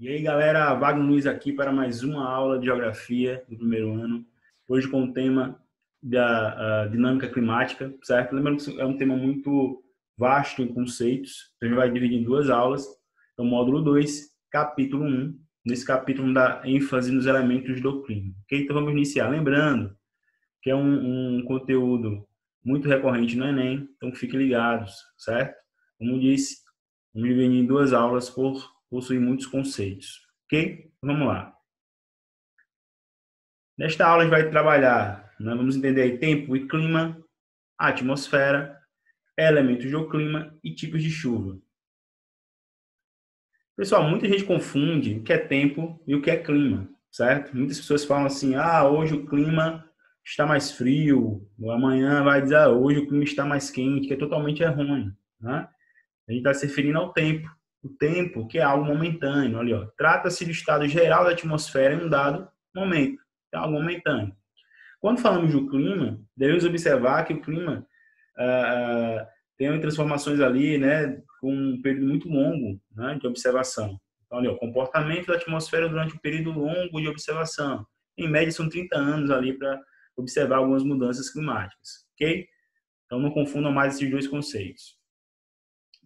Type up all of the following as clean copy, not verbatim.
E aí, galera, Wagner Luiz aqui para mais uma aula de geografia do primeiro ano. Hoje com o tema da dinâmica climática, certo? Lembrando que é um tema muito vasto em conceitos. Então, a gente vai dividir em duas aulas. Então, módulo 2, capítulo 1. Nesse capítulo, dá ênfase nos elementos do clima. Ok? Então, vamos iniciar. Lembrando que é um conteúdo muito recorrente no Enem. Então, fiquem ligados, certo? Como disse, vamos dividir em duas aulas por possui muitos conceitos, ok? Vamos lá. Nesta aula a gente vai trabalhar, nós vamos entender aí tempo e clima, atmosfera, elementos do clima e tipos de chuva. Pessoal, muita gente confunde o que é tempo e o que é clima, certo? Muitas pessoas falam assim, hoje o clima está mais frio, ou amanhã vai dizer, hoje o clima está mais quente, que é totalmente errôneo, né? A gente está se referindo ao tempo. O tempo, que é algo momentâneo. Ali, ó. Trata-se do estado geral da atmosfera em um dado momento. É algo momentâneo. Quando falamos do clima, devemos observar que o clima tem transformações ali, né, com um período muito longo, né, de observação. Então, ali, ó, comportamento da atmosfera durante um período longo de observação. Em média, são 30 anos ali para observar algumas mudanças climáticas. Ok? Então, não confundam mais esses dois conceitos.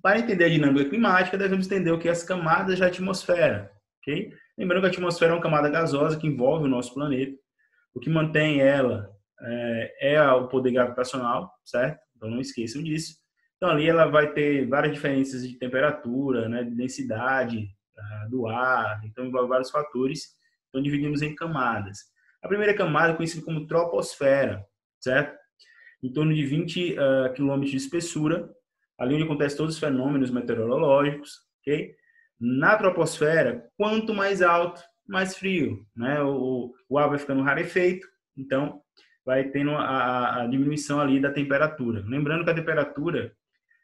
Para entender a dinâmica climática, devemos entender o que é as camadas da atmosfera. Okay? Lembrando que a atmosfera é uma camada gasosa que envolve o nosso planeta. O que mantém ela é o poder gravitacional, certo? Então não esqueçam disso. Então ali ela vai ter várias diferenças de temperatura, né, de densidade do ar, então envolve vários fatores. Então dividimos em camadas. A primeira camada é conhecida como troposfera, certo? Em torno de 20 quilômetros de espessura, ali onde acontecem todos os fenômenos meteorológicos, ok? Na troposfera, quanto mais alto, mais frio, né? O ar vai ficando rarefeito, então vai tendo a diminuição ali da temperatura. Lembrando que a temperatura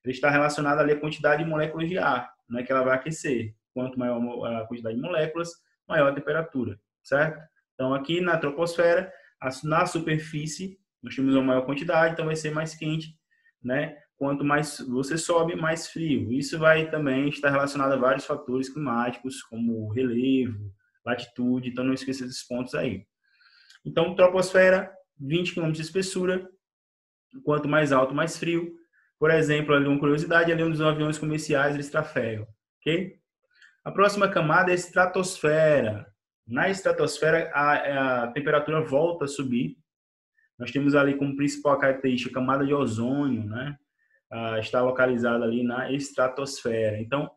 está relacionada ali à quantidade de moléculas de ar, né? Que ela vai aquecer. Quanto maior a quantidade de moléculas, maior a temperatura, certo? Então aqui na troposfera, na superfície, nós temos uma maior quantidade, então vai ser mais quente, né? Quanto mais você sobe, mais frio. Isso vai também estar relacionado a vários fatores climáticos, como relevo, latitude, então não esqueça desses pontos aí. Então, troposfera, 20 km de espessura, quanto mais alto, mais frio. Por exemplo, ali uma curiosidade, ali onde os aviões comerciais eles trafegam, ok? A próxima camada é a estratosfera. Na estratosfera, a temperatura volta a subir. Nós temos ali como principal característica a camada de ozônio, né? Está localizada ali na estratosfera. Então,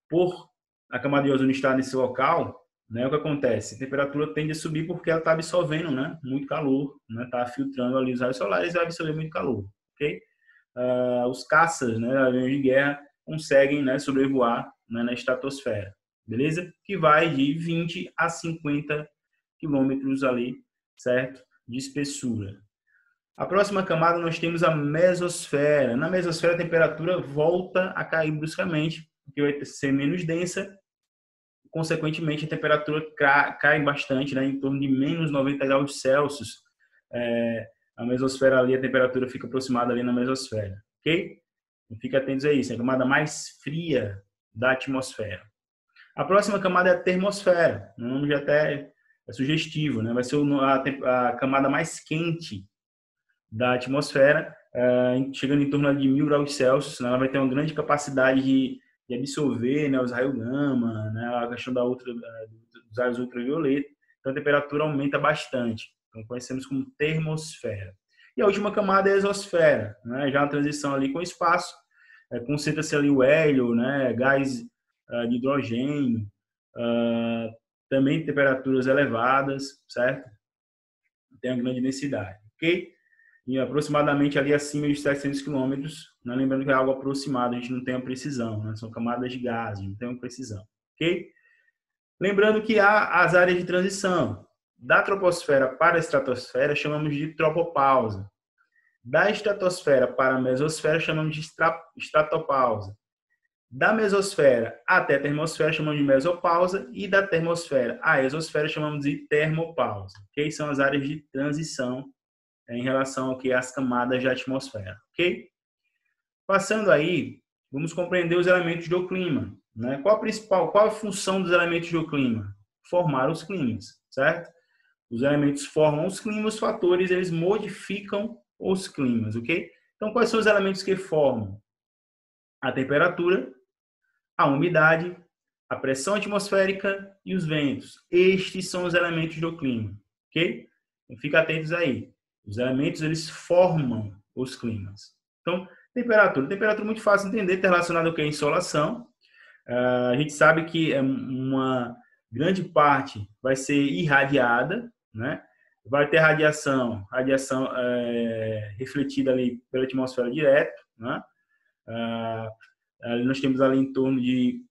por a camada de ozônio estar nesse local, né, o que acontece? A temperatura tende a subir porque ela está absorvendo, né, muito calor, né, está filtrando ali os raios solares e vai absorver muito calor, ok? Os caças, né, aviões de guerra, conseguem, né, sobrevoar, né, na estratosfera, beleza? Que vai de 20 a 50 quilômetros ali, certo? De espessura. A próxima camada nós temos a mesosfera. Na mesosfera a temperatura volta a cair bruscamente, porque vai ser menos densa. Consequentemente a temperatura cai bastante, né, em torno de menos 90 graus Celsius. A mesosfera ali, a temperatura fica aproximada ali na mesosfera, ok? Então, fique atentos a isso, é a camada mais fria da atmosfera. A próxima camada é a termosfera. O nome já até é sugestivo, né? Vai ser a camada mais quente da atmosfera, chegando em torno de 1000 graus Celsius, né? Ela vai ter uma grande capacidade de absorver, né, os raios gama, né, a questão dos raios ultravioleta, então a temperatura aumenta bastante. Então conhecemos como termosfera. E a última camada é a exosfera, né, já a transição ali com o espaço, concentra-se ali o hélio, né, gás de hidrogênio, também temperaturas elevadas, certo? Tem uma grande densidade, ok? E aproximadamente ali acima de 700 quilômetros, né? Lembrando que é algo aproximado, a gente não tem uma precisão, né? São camadas de gás, não tem uma precisão, ok? Lembrando que há as áreas de transição. Da troposfera para a estratosfera, chamamos de tropopausa. Da estratosfera para a mesosfera, chamamos de estratopausa. Da mesosfera até a termosfera, chamamos de mesopausa. E da termosfera à exosfera, chamamos de termopausa, ok? São as áreas de transição em relação ao que as camadas da atmosfera, ok? Passando aí vamos compreender os elementos do clima, né? Qual a função dos elementos do clima? Formar os climas, certo? Os elementos formam os climas, os fatores, eles modificam os climas, ok? Então, quais são os elementos que formam? A temperatura, a umidade, a pressão atmosférica e os ventos. Estes são os elementos do clima, ok? Então, fica atentos aí. Os elementos, eles formam os climas. Então, temperatura. Temperatura é muito fácil de entender, está relacionado ao que? Insolação. A gente sabe que uma grande parte vai ser irradiada, né? Vai ter radiação refletida ali pela atmosfera direto, né? Nós temos ali em torno de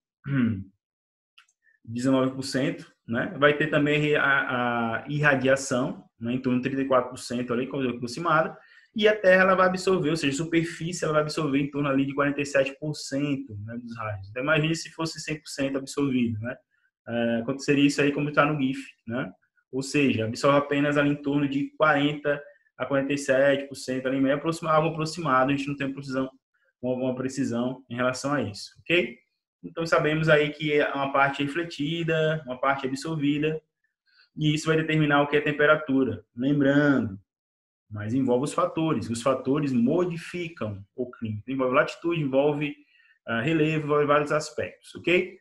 19%, né? Vai ter também a irradiação, né? Em torno de 34% ali, como aproximada, e a Terra ela vai absorver, ou seja, a superfície ela vai absorver em torno ali de 47%, né, dos raios. Então, imagine se fosse 100% absorvido, né? Aconteceria isso aí como está no GIF, né? Ou seja, absorve apenas ali em torno de 40% a 47%, ali meio algo aproximado, a gente não tem uma precisão em relação a isso, ok? Então, sabemos aí que é uma parte refletida, uma parte absorvida, e isso vai determinar o que é temperatura. Lembrando, mas envolve os fatores modificam o clima. Envolve latitude, envolve relevo, envolve vários aspectos, ok?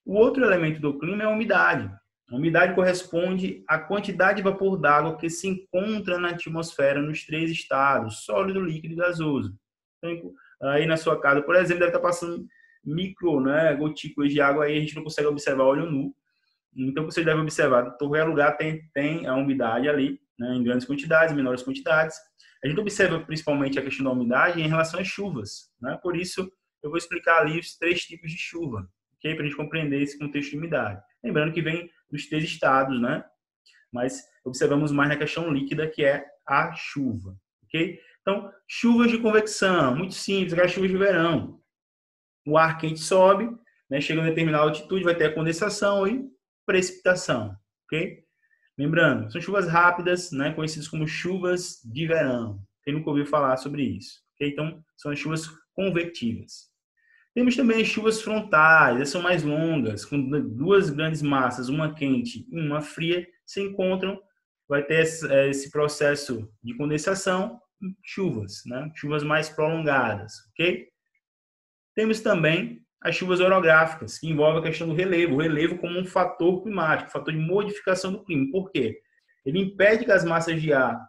O outro elemento do clima é a umidade. A umidade corresponde à quantidade de vapor d'água que se encontra na atmosfera nos 3 estados, sólido, líquido e gasoso. Então, aí na sua casa, por exemplo, deve estar passando né, gotículas de água aí, a gente não consegue observar olho nu. Então, você deve observar, em qualquer lugar tem a umidade ali, né, em grandes quantidades, menores quantidades. A gente observa principalmente a questão da umidade em relação às chuvas, né? Por isso, eu vou explicar ali os 3 tipos de chuva, okay? Para a gente compreender esse contexto de umidade. Lembrando que vem dos 3 estados, né? Mas observamos mais na questão líquida, que é a chuva, ok? Então, chuvas de convecção, muito simples, aquelas chuvas de verão. O ar quente sobe, né? Chega a determinada altitude, vai ter a condensação e precipitação, ok? Lembrando, são chuvas rápidas, né, conhecidas como chuvas de verão. Quem nunca ouviu falar sobre isso? Okay? Então, são as chuvas convectivas. Temos também as chuvas frontais, essas são mais longas, com 2 grandes massas, uma quente e uma fria, se encontram, vai ter esse processo de condensação, chuvas, né? Chuvas mais prolongadas, ok? Temos também as chuvas orográficas, que envolvem a questão do relevo. O relevo como um fator climático, fator de modificação do clima. Por quê? Ele impede que as massas de ar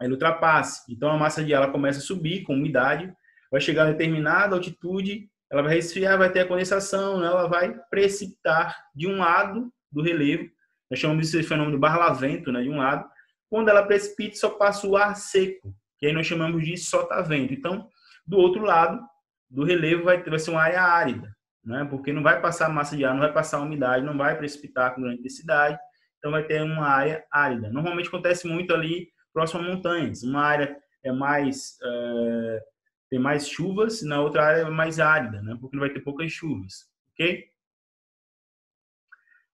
ultrapassem. Então, a massa de ar ela começa a subir com umidade, vai chegar a determinada altitude, ela vai resfriar, vai ter a condensação, né? Ela vai precipitar de um lado do relevo. Nós chamamos esse fenômeno de barlavento, né? De um lado. Quando ela precipita, só passa o ar seco, que aí nós chamamos de sotavento. Então, do outro lado do relevo vai ser uma área árida, né? Porque não vai passar massa de ar, não vai passar umidade, não vai precipitar com grande intensidade, então vai ter uma área árida. Normalmente acontece muito ali próximo a montanhas, uma área tem mais chuvas, na outra área é mais árida, né? Porque não vai ter poucas chuvas, ok?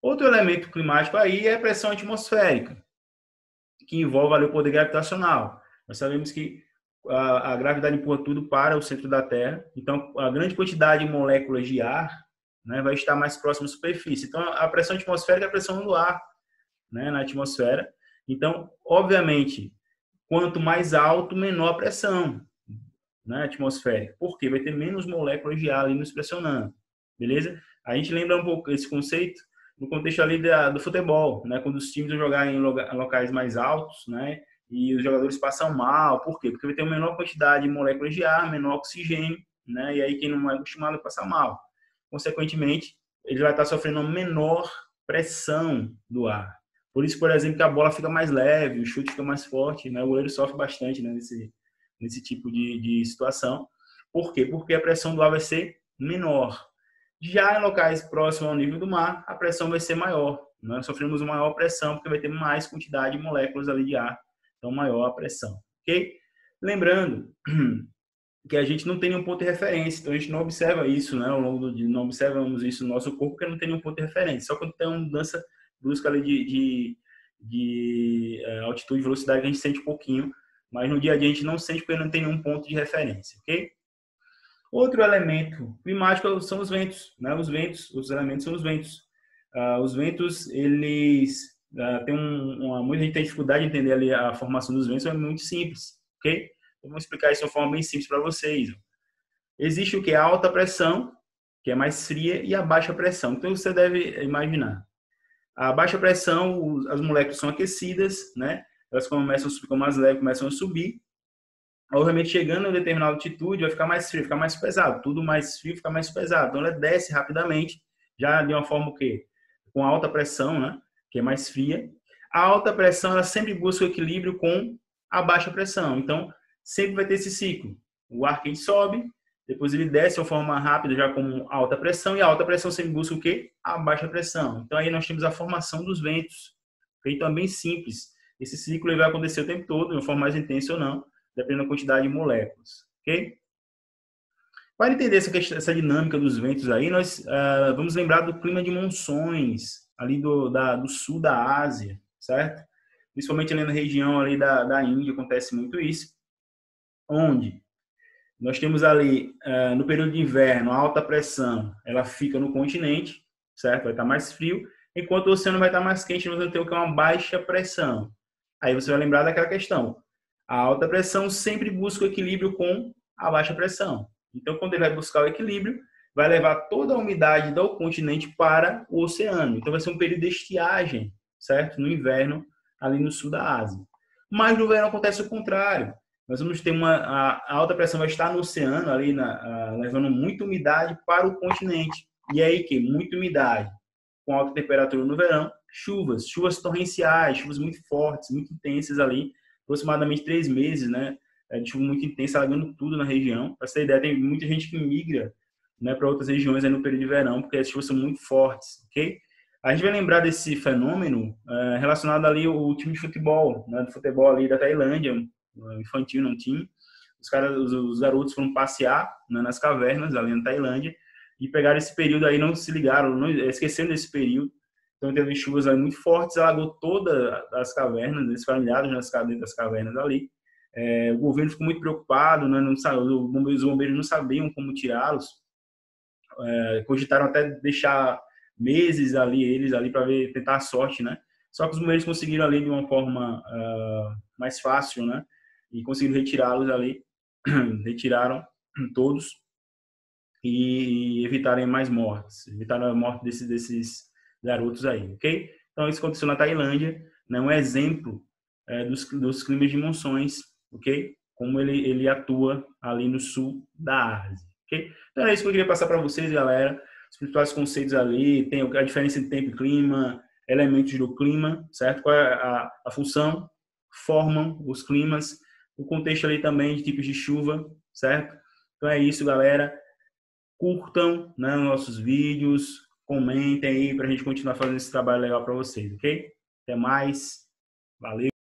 Outro elemento climático aí é a pressão atmosférica, que envolve ali o poder gravitacional. Nós sabemos que a gravidade empurra tudo para o centro da Terra. Então, a grande quantidade de moléculas de ar, né, vai estar mais próximo à superfície. Então, a pressão atmosférica é a pressão do ar, né, na atmosfera. Então, obviamente, quanto mais alto, menor a pressão, né, atmosférica. Por quê? Vai ter menos moléculas de ar ali nos pressionando. Beleza? A gente lembra um pouco esse conceito no contexto ali do futebol, né, quando os times vão jogar em locais mais altos, né, e os jogadores passam mal. Por quê? Porque vai ter uma menor quantidade de moléculas de ar, menor oxigênio, né? E aí quem não é acostumado a passar mal. Consequentemente, ele vai estar sofrendo uma menor pressão do ar. Por isso, por exemplo, que a bola fica mais leve, o chute fica mais forte, né? O goleiro sofre bastante, né, nesse tipo de situação. Por quê? Porque a pressão do ar vai ser menor. Já em locais próximos ao nível do mar, a pressão vai ser maior. Nós sofremos uma maior pressão porque vai ter mais quantidade de moléculas ali de ar. Então, maior a pressão, ok? Lembrando que a gente não tem nenhum ponto de referência, então a gente não observa isso, né? Ao longo do dia, não observamos isso no nosso corpo porque não tem nenhum ponto de referência. Só quando tem uma mudança brusca ali de altitude e velocidade que a gente sente um pouquinho, mas no dia a dia a gente não sente porque não tem nenhum ponto de referência, ok? Outro elemento climático são os ventos, né? Os ventos, os elementos são os ventos. Os ventos, eles muita gente tem dificuldade de entender ali a formação dos ventos, é muito simples, ok? Então, vamos explicar isso de uma forma bem simples para vocês. Existe o que? A alta pressão, que é mais fria, e a baixa pressão. Então, você deve imaginar. A baixa pressão, as moléculas são aquecidas, né? Elas começam a subir, como as leves começam a subir. Obviamente, chegando a uma determinada altitude, vai ficar mais frio, ficar mais pesado. Tudo mais frio fica mais pesado. Então, ela desce rapidamente, já de uma forma o quê? Com alta pressão, né? Que é mais fria. A alta pressão, ela sempre busca o equilíbrio com a baixa pressão. Então, sempre vai ter esse ciclo. O ar quente sobe, depois ele desce de uma forma rápida, já com alta pressão, e a alta pressão sempre busca o quê? A baixa pressão. Então, aí nós temos a formação dos ventos. Então, é bem simples. Esse ciclo ele vai acontecer o tempo todo, de uma forma mais intensa ou não, dependendo da quantidade de moléculas, ok? Para entender essa dinâmica dos ventos aí, nós vamos lembrar do clima de monções, ali do sul da Ásia, certo? Principalmente ali na região ali da Índia, acontece muito isso, onde nós temos ali, no período de inverno, a alta pressão, ela fica no continente, certo? Vai estar mais frio, enquanto o oceano vai estar mais quente, nós vamos ter o que é uma baixa pressão. Aí você vai lembrar daquela questão. A alta pressão sempre busca o equilíbrio com a baixa pressão. Então, quando ele vai buscar o equilíbrio, vai levar toda a umidade do continente para o oceano. Então, vai ser um período de estiagem, certo? No inverno, ali no sul da Ásia. Mas no verão acontece o contrário. Nós vamos ter a alta pressão vai estar no oceano, ali levando muita umidade para o continente. E aí, que muita umidade, com alta temperatura no verão, chuvas torrenciais, chuvas muito fortes, muito intensas ali, aproximadamente 3 meses, né? De chuva muito intensa, alagando tudo na região. Para você ter ideia, tem muita gente que migra, né, para outras regiões aí no período de verão, porque as chuvas são muito fortes, ok? A gente vai lembrar desse fenômeno relacionado ali ao time de futebol, né, do futebol ali da Tailândia, infantil, não tinha. Os garotos foram passear, né, nas cavernas ali na Tailândia e pegaram esse período aí, não se ligaram, esqueceram desse período. Então teve chuvas ali muito fortes, alagou todas as cavernas, eles ficaram ilhados dentro das cavernas ali. O governo ficou muito preocupado, né, os bombeiros não sabiam como tirá-los, cogitaram até deixar meses ali, eles ali para tentar a sorte, né? Só que os bombeiros conseguiram ali de uma forma mais fácil, né? E conseguiram retirá-los ali, retiraram todos e evitarem mais mortes, evitaram a morte desses garotos aí, ok? Então isso aconteceu na Tailândia, né? Um exemplo dos climas de monções, ok? Como ele atua ali no sul da Ásia, ok? Então é isso que eu queria passar para vocês, galera. Os principais conceitos ali, tem a diferença entre tempo e clima, elementos do clima, certo? Qual é a função, formam os climas, o contexto ali também de tipos de chuva, certo? Então é isso, galera. Curtam, né, nossos vídeos, comentem aí para a gente continuar fazendo esse trabalho legal para vocês, ok? Até mais, valeu!